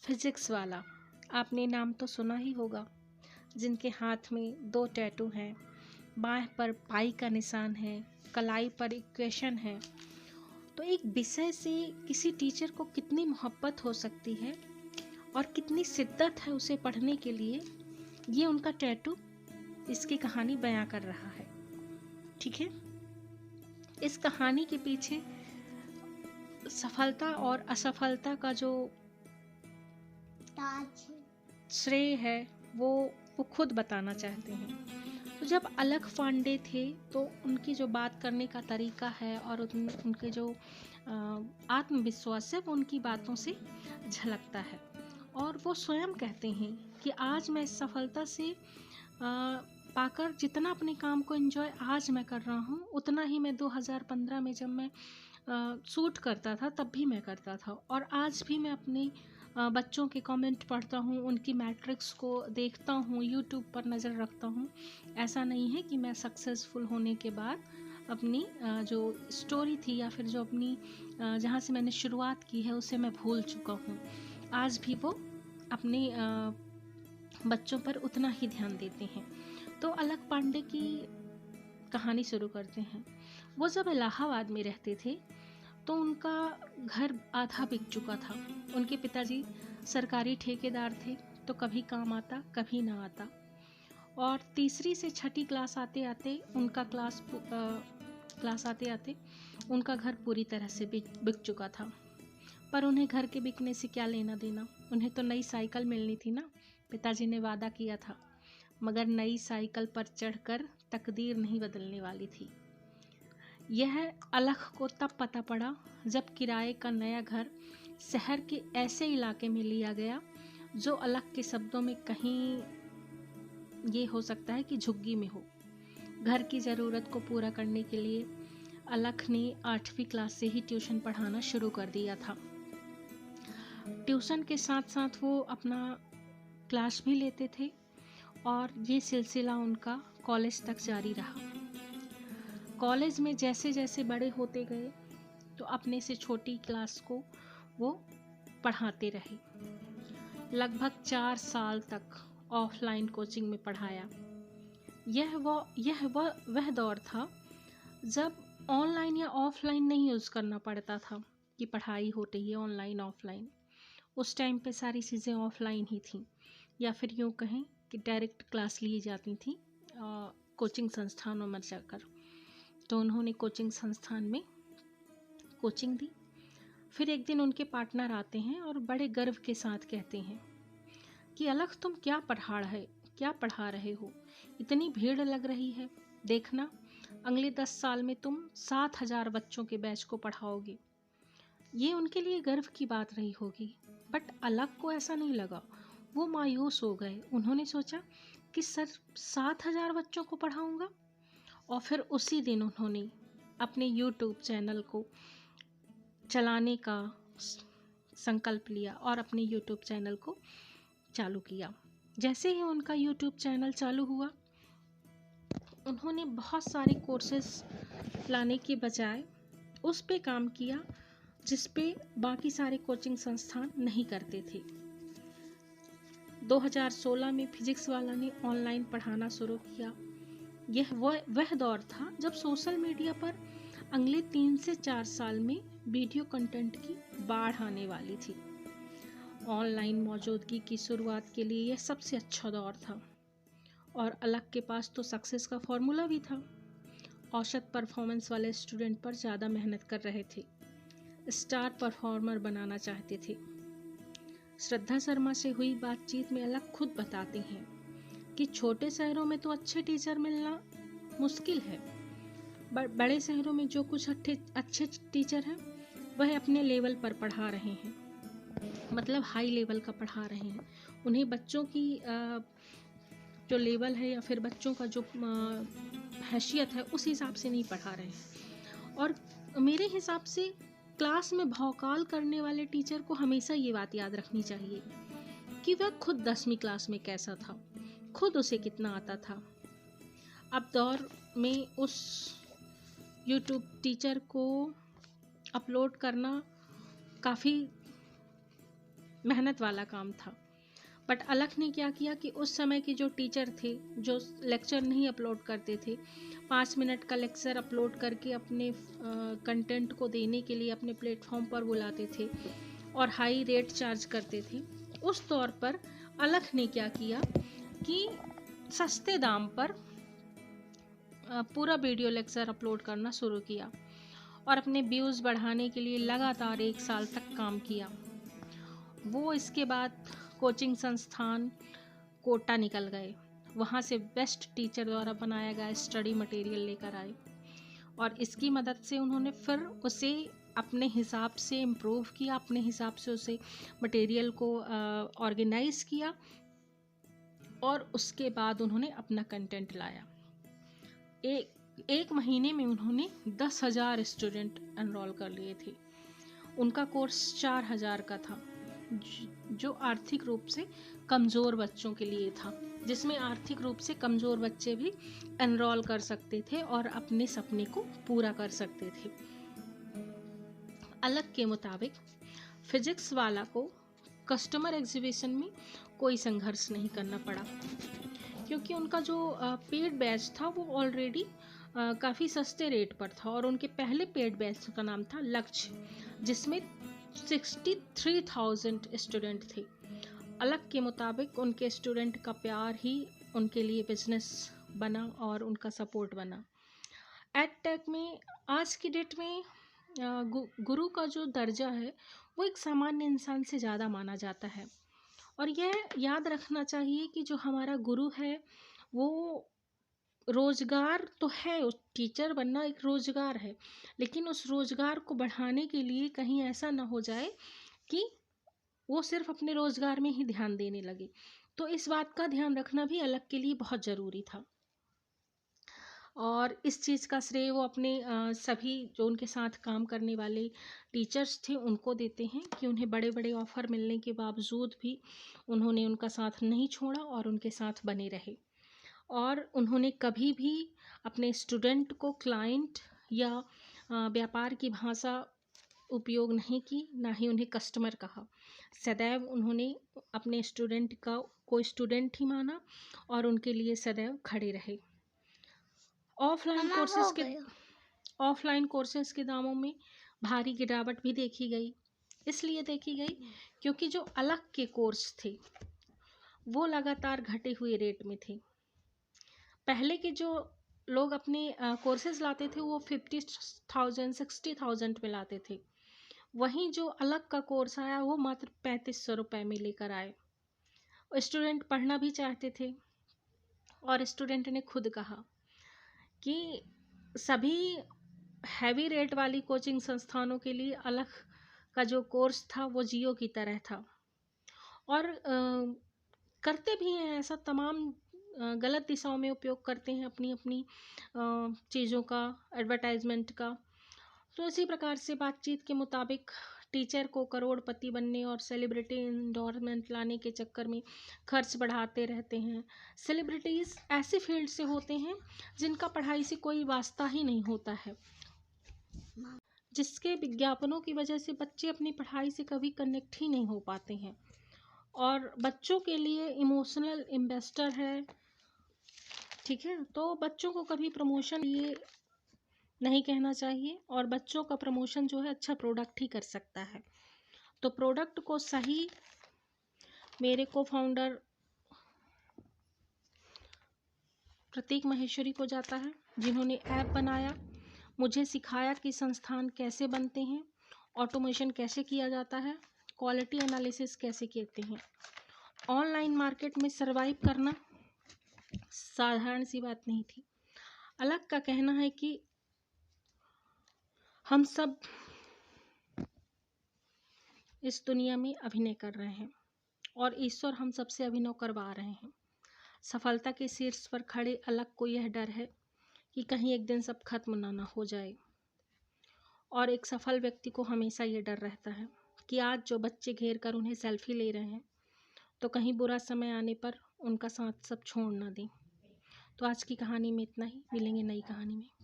Physics वाला, आपने नाम तो सुना ही होगा, जिनके हाथ में 2 टैटू हैं, बाएं पर पाई का निशान है, कलाई पर इक्वेशन है। तो एक विषय से किसी टीचर को कितनी मोहब्बत हो सकती है और कितनी शिद्दत है उसे पढ़ने के लिए, ये उनका टैटू इसकी कहानी बयां कर रहा है। ठीक है, इस कहानी के पीछे सफलता और असफलता का जो श्रेय है वो खुद बताना चाहते हैं। तो जब अलख पांडे थे तो उनकी जो बात करने का तरीका है और उनके जो आत्मविश्वास है वो उनकी बातों से झलकता है। और वो स्वयं कहते हैं कि आज मैं इस सफलता से पाकर जितना अपने काम को एंजॉय आज मैं कर रहा हूँ, उतना ही मैं 2015 में जब मैं शूट करता था तब भी मैं करता था। और आज भी मैं अपने बच्चों के कमेंट पढ़ता हूँ, उनकी मैट्रिक्स को देखता हूँ, यूट्यूब पर नज़र रखता हूँ। ऐसा नहीं है कि मैं सक्सेसफुल होने के बाद अपनी जो स्टोरी थी या फिर जो अपनी जहाँ से मैंने शुरुआत की है उसे मैं भूल चुका हूँ। आज भी वो अपने बच्चों पर उतना ही ध्यान देते हैं। तो अलख पांडे की कहानी शुरू करते हैं। वो जब इलाहाबाद में रहते थे तो उनका घर आधा बिक चुका था। उनके पिताजी सरकारी ठेकेदार थे, तो कभी काम आता कभी ना आता। और तीसरी से छठी क्लास आते आते उनका घर पूरी तरह से बिक चुका था। पर उन्हें घर के बिकने से क्या लेना देना, उन्हें तो नई साइकिल मिलनी थी ना। पिताजी ने वादा किया था, मगर नई साइकिल पर चढ़कर तकदीर नहीं बदलने वाली थी। यह अलख को तब पता पड़ा जब किराए का नया घर शहर के ऐसे इलाके में लिया गया जो अलख के शब्दों में कहीं ये हो सकता है कि झुग्गी में हो। घर की ज़रूरत को पूरा करने के लिए अलख ने 8वीं क्लास से ही ट्यूशन पढ़ाना शुरू कर दिया था। ट्यूशन के साथ साथ वो अपना क्लास भी लेते थे और ये सिलसिला उनका कॉलेज तक जारी रहा। कॉलेज में जैसे जैसे बड़े होते गए तो अपने से छोटी क्लास को वो पढ़ाते रहे। लगभग 4 साल तक ऑफलाइन कोचिंग में पढ़ाया। वह दौर था जब ऑनलाइन या ऑफलाइन नहीं यूज़ करना पड़ता था कि पढ़ाई हो रही है ऑनलाइन ऑफलाइन। उस टाइम पे सारी चीज़ें ऑफलाइन ही थी, या फिर यूँ कहें कि डायरेक्ट क्लास ली जाती थी कोचिंग संस्थानों में जाकर। तो उन्होंने कोचिंग संस्थान में कोचिंग दी। फिर एक दिन उनके पार्टनर आते हैं और बड़े गर्व के साथ कहते हैं कि अलख तुम क्या पढ़ा रहे हो, इतनी भीड़ लग रही है, देखना अगले 10 साल में तुम 7,000 बच्चों के बैच को पढ़ाओगे। ये उनके लिए गर्व की बात रही होगी, बट अलख को ऐसा नहीं लगा। वो मायूस हो गए। उन्होंने सोचा कि सर 7,000 बच्चों को पढ़ाऊंगा। और फिर उसी दिन उन्होंने अपने यूट्यूब चैनल को चलाने का संकल्प लिया और अपने यूट्यूब चैनल को चालू किया। जैसे ही उनका यूट्यूब चैनल चालू हुआ, उन्होंने बहुत सारे कोर्सेस लाने के बजाय उस पे काम किया जिस पे बाकी सारे कोचिंग संस्थान नहीं करते थे। 2016 में फिजिक्स वाला ने ऑनलाइन पढ़ाना शुरू किया। यह वह दौर था जब सोशल मीडिया पर अगले 3 से 4 साल में वीडियो कंटेंट की बाढ़ आने वाली थी। ऑनलाइन मौजूदगी की शुरुआत के लिए यह सबसे अच्छा दौर था। और अलख के पास तो सक्सेस का फॉर्मूला भी था। औसत परफॉर्मेंस वाले स्टूडेंट पर ज़्यादा मेहनत कर रहे थे, स्टार परफॉर्मर बनाना चाहते थे। श्रद्धा शर्मा से हुई बातचीत में अलख खुद बताते हैं कि छोटे शहरों में तो अच्छे टीचर मिलना मुश्किल है, बड़े शहरों में जो कुछ अच्छे टीचर हैं वह अपने लेवल पर पढ़ा रहे हैं, मतलब हाई लेवल का पढ़ा रहे हैं। उन्हें बच्चों की जो लेवल है या फिर बच्चों का जो हैसियत है उस हिसाब से नहीं पढ़ा रहे हैं। और मेरे हिसाब से क्लास में भौकाल करने वाले टीचर को हमेशा ये बात याद रखनी चाहिए कि वह खुद 10वीं क्लास में कैसा था, खुद उसे कितना आता था। अब दौर में उस यूट्यूब टीचर को अपलोड करना काफ़ी मेहनत वाला काम था। बट अलख ने क्या किया कि उस समय के जो टीचर थे, जो लेक्चर नहीं अपलोड करते थे, 5 मिनट का लेक्चर अपलोड करके अपने कंटेंट को देने के लिए अपने प्लेटफॉर्म पर बुलाते थे और हाई रेट चार्ज करते थे। उस तौर पर अलख ने क्या किया कि सस्ते दाम पर पूरा वीडियो लेक्चर अपलोड करना शुरू किया और अपने व्यूज़ बढ़ाने के लिए लगातार 1 साल तक काम किया। वो इसके बाद कोचिंग संस्थान कोटा निकल गए, वहाँ से बेस्ट टीचर द्वारा बनाया गया स्टडी मटेरियल लेकर आए और इसकी मदद से उन्होंने फिर उसे अपने हिसाब से इम्प्रूव किया, अपने हिसाब से उसे मटेरियल को ऑर्गेनाइज किया और उसके बाद उन्होंने अपना कंटेंट लाया। एक महीने में उन्होंने 10,000 स्टूडेंट एनरोल कर लिए थे। उनका कोर्स 4,000 का था, जो आर्थिक रूप से कमज़ोर बच्चों के लिए था, जिसमें आर्थिक रूप से कमज़ोर बच्चे भी एनरोल कर सकते थे और अपने सपने को पूरा कर सकते थे। अलख के मुताबिक फिजिक्स वाला को कस्टमर एग्जीबिशन में कोई संघर्ष नहीं करना पड़ा, क्योंकि उनका जो पेड बैच था वो ऑलरेडी काफ़ी सस्ते रेट पर था और उनके पहले पेड बैच का नाम था लक्ष्य, जिसमें 63,000 स्टूडेंट थे। अलख के मुताबिक उनके स्टूडेंट का प्यार ही उनके लिए बिजनेस बना और उनका सपोर्ट बना। एडटेक में आज की डेट में गुरु का जो दर्जा है वो एक सामान्य इंसान से ज़्यादा माना जाता है और यह याद रखना चाहिए कि जो हमारा गुरु है वो रोज़गार तो है, उस टीचर बनना एक रोज़गार है, लेकिन उस रोज़गार को बढ़ाने के लिए कहीं ऐसा ना हो जाए कि वो सिर्फ अपने रोज़गार में ही ध्यान देने लगे। तो इस बात का ध्यान रखना भी अलख के लिए बहुत ज़रूरी था और इस चीज़ का श्रेय वो अपने सभी जो उनके साथ काम करने वाले टीचर्स थे उनको देते हैं कि उन्हें बड़े बड़े ऑफ़र मिलने के बावजूद भी उन्होंने उनका साथ नहीं छोड़ा और उनके साथ बने रहे और उन्होंने कभी भी अपने स्टूडेंट को क्लाइंट या व्यापार की भाषा उपयोग नहीं की, ना ही उन्हें कस्टमर कहा। सदैव उन्होंने अपने स्टूडेंट का कोई स्टूडेंट ही माना और उनके लिए सदैव खड़े रहे। ऑफलाइन कोर्सेज के दामों में भारी गिरावट भी देखी गई। इसलिए देखी गई क्योंकि जो अलग के कोर्स थे वो लगातार घटे हुए रेट में थे। पहले के जो लोग अपने कोर्सेज लाते थे वो 50,000 60,000 में लाते थे, वहीं जो अलग का कोर्स आया वो मात्र 3,500 रुपये में लेकर आए। स्टूडेंट पढ़ना भी चाहते थे और स्टूडेंट ने खुद कहा कि सभी हैवी रेट वाली कोचिंग संस्थानों के लिए अलग का जो कोर्स था वो जियो की तरह था और करते भी हैं ऐसा, तमाम गलत दिशाओं में उपयोग करते हैं अपनी अपनी चीज़ों का, एडवर्टाइजमेंट का। तो इसी प्रकार से बातचीत के मुताबिक टीचर को करोड़पति बनने और सेलिब्रिटी इंडोर्समेंट लाने के चक्कर में खर्च बढ़ाते रहते हैं। सेलिब्रिटीज़ ऐसे फील्ड से होते हैं जिनका पढ़ाई से कोई वास्ता ही नहीं होता है, जिसके विज्ञापनों की वजह से बच्चे अपनी पढ़ाई से कभी कनेक्ट ही नहीं हो पाते हैं और बच्चों के लिए इमोशनल इन्वेस्टर है। ठीक है, तो बच्चों को कभी प्रमोशन ये नहीं कहना चाहिए और बच्चों का प्रमोशन जो है अच्छा प्रोडक्ट ही कर सकता है। तो प्रोडक्ट को सही मेरे को फाउंडर प्रतीक महेश्वरी को जाता है, जिन्होंने ऐप बनाया, मुझे सिखाया कि संस्थान कैसे बनते हैं, ऑटोमेशन कैसे किया जाता है, क्वालिटी एनालिसिस कैसे कहते हैं। ऑनलाइन मार्केट में सरवाइव करना साधारण सी बात नहीं थी। अलग का कहना है कि हम सब इस दुनिया में अभिनय कर रहे हैं और ईश्वर हम सबसे अभिनय करवा रहे हैं। सफलता के शीर्ष पर खड़े अलग को यह डर है कि कहीं एक दिन सब खत्म ना हो जाए और एक सफल व्यक्ति को हमेशा ये डर रहता है कि आज जो बच्चे घेर कर उन्हें सेल्फी ले रहे हैं तो कहीं बुरा समय आने पर उनका साथ सब छोड़ ना दें। तो आज की कहानी में इतना ही, मिलेंगे नई कहानी में।